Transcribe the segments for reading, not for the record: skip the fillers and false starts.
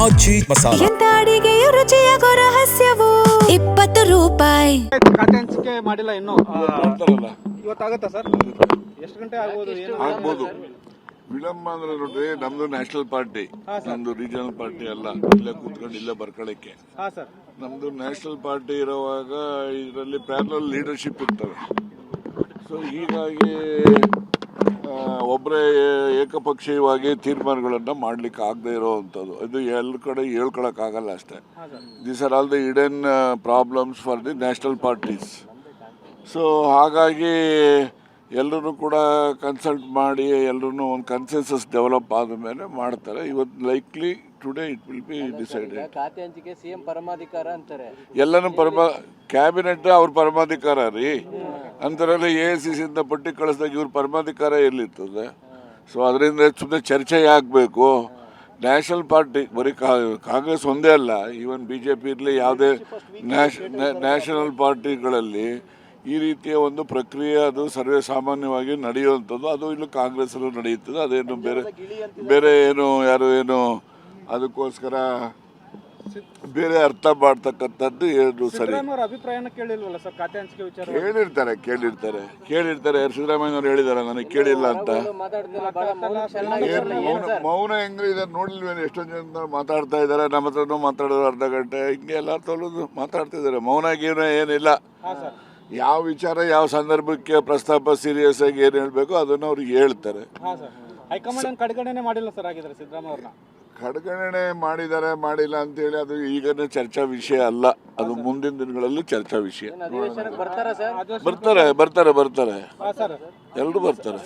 ಆಚಿ ಮಸಾಲ. ಎಂತ ಅಡಿಗೆಯ ರುಚಿಯಾಗೋ ರಹಸ್ಯವು 20 ರೂಪಾಯಿ. ಖಾತೆ ಹಂಚಿಕೆ ಮಾಡಿಲ್ಲ ಇನ್ನೂ. ಮಾಡ್ತಾರಲ್ಲ ಇವತ್ತಾಗತ್ತಾ ಸರ್? ಎಷ್ಟು ಗಂಟೆ ಆಗ್ಬೋದು? ಆಗ್ಬೋದು. ವಿಳಂಬ ಅಂದ್ರೆ ನೋಡ್ರಿ, ನಮ್ದು ನ್ಯಾಷನಲ್ ಪಾರ್ಟಿ, ನಮ್ದು ರೀಜನಲ್ ಪಾರ್ಟಿ ಅಲ್ಲ. ಇಲ್ಲೇ ಕೂತ್ಕೊಂಡು ಇಲ್ಲೇ ಬರ್ಕೊಳ್ಳಿಕ್ಕೆ. ಹಾ ಸರ್. ನಮ್ದು ನ್ಯಾಷನಲ್ ಪಾರ್ಟಿ ಇರುವಾಗ ಇದರಲ್ಲಿ ಪ್ಯಾರಲಲ್ ಲೀಡರ್ಶಿಪ್ ಇರ್ತವೆ. ಸೊ ಹೀಗಾಗಿ ಒಬ್ಬರೇ ಏಕಪಕ್ಷೀಯವಾಗಿ ತೀರ್ಮಾನಗಳನ್ನು ಮಾಡ್ಲಿಕ್ಕೆ ಆಗದೆ ಇರೋವಂಥದ್ದು, ಇದು ಎಲ್ಲ ಕಡೆ ಹೇಳ್ಕೊಳಕ್ಕಾಗಲ್ಲ ಅಷ್ಟೇ. These are all the hidden problems for the national parties. So ಹಾಗಾಗಿ ಎಲ್ಲರೂ ಕೂಡ ಕನ್ಸಲ್ಟ್ ಮಾಡಿ ಎಲ್ಲರೂ ಒಂದು ಕನ್ಸೆನ್ಸಸ್ ಡೆವಲಪ್ ಆದ ಮೇಲೆ ಮಾಡ್ತಾರೆ. ಇವತ್ತು likely today it will be decided. ಖಾತೆ ಹಂಚಿಕೆ ಸಿಎಂ ಪರಮಾಧಿಕಾರ ಅಂತಾರೆ. ಎಲ್ಲನೂ ಕ್ಯಾಬಿನೆಟ್ ಅವ್ರ ಪರಮಾಧಿಕಾರ ರೀ ಅಂತಾರಲ್ಲ. AICC ಇಂದ ಪಟ್ಟಿ ಕಳಿಸಿದಾಗ ಇವ್ರ ಪರಮಾಧಿಕಾರ ಎಲ್ಲಿರ್ತದೆ? ಸೊ ಅದರಿಂದ ಸುಮ್ಮನೆ ಚರ್ಚೆ ಆಗಬೇಕು. ನ್ಯಾಷನಲ್ ಪಾರ್ಟಿ ಬರೀ ಕಾಂಗ್ರೆಸ್ ಒಂದೇ ಅಲ್ಲ, ಈವನ್ BJP ಇರಲಿ, ಯಾವುದೇ ನ್ಯಾಷನಲ್ ಪಾರ್ಟಿಗಳಲ್ಲಿ ಈ ರೀತಿಯ ಒಂದು ಪ್ರಕ್ರಿಯೆ ಅದು ಸರ್ವೇ ಸಾಮಾನ್ಯವಾಗಿ ನಡೆಯುವಂಥದ್ದು. ಅದು ಇಲ್ಲಿ ಕಾಂಗ್ರೆಸ್ಸಲ್ಲೂ ನಡೆಯುತ್ತದೆ. ಅದೇನು ಬೇರೆ ಏನು ಯಾರು ಏನು ಅದಕ್ಕೋಸ್ಕರ ಬೇರೆ ಅರ್ಥ ಮಾಡ್ತಕ್ಕಂಥದ್ದು ಏನು ಸರಿ. ಅಭಿಪ್ರಾಯನ ಕೇಳಿಲ್ವಲ್ಲ ಸರ್ ಖಾತೆ ಹಂಚಿಕೆ ವಿಚಾರ? ಕೇಳಿರ್ತಾರೆ. ಸಿದ್ದರಾಮಯ್ಯನವ್ರು ಹೇಳಿದಾರೆ, ನನಗೆ ಕೇಳಿಲ್ಲ ಅಂತ. ಮೌನ ಹೆಂಗ್ರಿ ಇದೆ ನೋಡ್ಲಿಲ್ವೇನು? ಎಷ್ಟೊಂದು ಜನ ಮಾತಾಡ್ತಾ ಇದ್ದಾರೆ, ನಮ್ಮ ಹತ್ರನೂ ಮಾತಾಡೋದು ಅರ್ಧ ಗಂಟೆ ಹಿಂಗೆ ಎಲ್ಲ ತೊಳೆದು ಮಾತಾಡ್ತಿದ್ದಾರೆ. ಮೌನ ಏನಿಲ್ಲ. ಯಾವ ವಿಚಾರ ಯಾವ ಸಂದರ್ಭಕ್ಕೆ ಪ್ರಸ್ತಾಪ ಸೀರಿಯಸ್ ಆಗಿ ಏನು ಹೇಳಬೇಕು ಅದನ್ನು ಅವ್ರಿಗೆ ಹೇಳ್ತಾರೆ. ಹೈಕಮಾಂಡ್ ಕಡೆಗಣನೆ ಮಾಡಿಲ್ಲ ಸರ್ ಆಗಿದ್ರೆ ಸಿದ್ದರಾಮಯ್ಯ ಅವ್ರನ್ನ? ಕಡೆಗಣನೆ ಮಾಡಿಲ್ಲ ಅಂತೇಳಿ ಅದು ಈಗನೇ ಚರ್ಚಾ ವಿಷಯ ಅಲ್ಲ. ಅದು ಮುಂದಿನ ದಿನಗಳಲ್ಲಿ ಚರ್ಚಾ ವಿಷಯ. ಬರ್ತಾರೆ ಎಲ್ಲರೂ ಬರ್ತಾರೆ.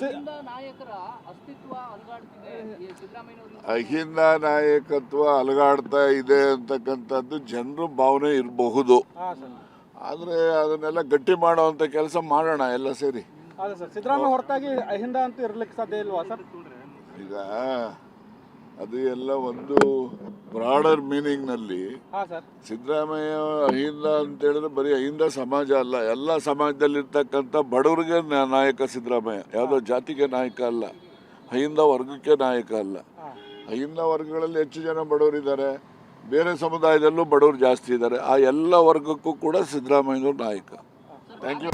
ಅಹಿಂದ ನಾಯಕತ್ವ ಅಲಗಾಡ್ತಾ ಇದೆ ಅಂತಕ್ಕಂಥದ್ದು ಜನರ ಭಾವನೆ ಇರಬಹುದು. ಆದರೆ ಅದನ್ನೆಲ್ಲ ಗಟ್ಟಿ ಮಾಡುವಂಥ ಕೆಲಸ ಮಾಡೋಣ ಎಲ್ಲ ಸೇರಿ. ಸಿದ್ದರಾಮಯ್ಯ ಹೊರತಾಗಿ ಅಹಿಂದ ಅಂತ ಇರ್ಲಿಕ್ಕೆ ಸಾಧ್ಯ ಇಲ್ವಾ ಸರ್? ಈಗ ಅದು ಎಲ್ಲ ಒಂದು ಬ್ರಾಡರ್ ಮೀನಿಂಗ್ನಲ್ಲಿ ಸಿದ್ದರಾಮಯ್ಯ ಅಹಿಂದ ಅಂತ ಹೇಳಿದ್ರೆ ಬರೀ ಅಹಿಂದ ಸಮಾಜ ಅಲ್ಲ, ಎಲ್ಲ ಸಮಾಜದಲ್ಲಿರ್ತಕ್ಕಂಥ ಬಡವರಿಗೆ ನಾಯಕ ಸಿದ್ದರಾಮಯ್ಯ. ಯಾವುದೋ ಜಾತಿಗೆ ನಾಯಕ ಅಲ್ಲ, ಅಹಿಂದ ವರ್ಗಕ್ಕೆ ನಾಯಕ ಅಲ್ಲ. ಅಹಿಂದ ವರ್ಗಗಳಲ್ಲಿ ಹೆಚ್ಚು ಜನ ಬಡವರಿದ್ದಾರೆ, ಬೇರೆ ಸಮುದಾಯದಲ್ಲೂ ಬಡವರು ಜಾಸ್ತಿ ಇದ್ದಾರೆ. ಆ ಎಲ್ಲ ವರ್ಗಕ್ಕೂ ಕೂಡ ಸಿದ್ದರಾಮಯ್ಯನವರು ನಾಯಕ. Thank you.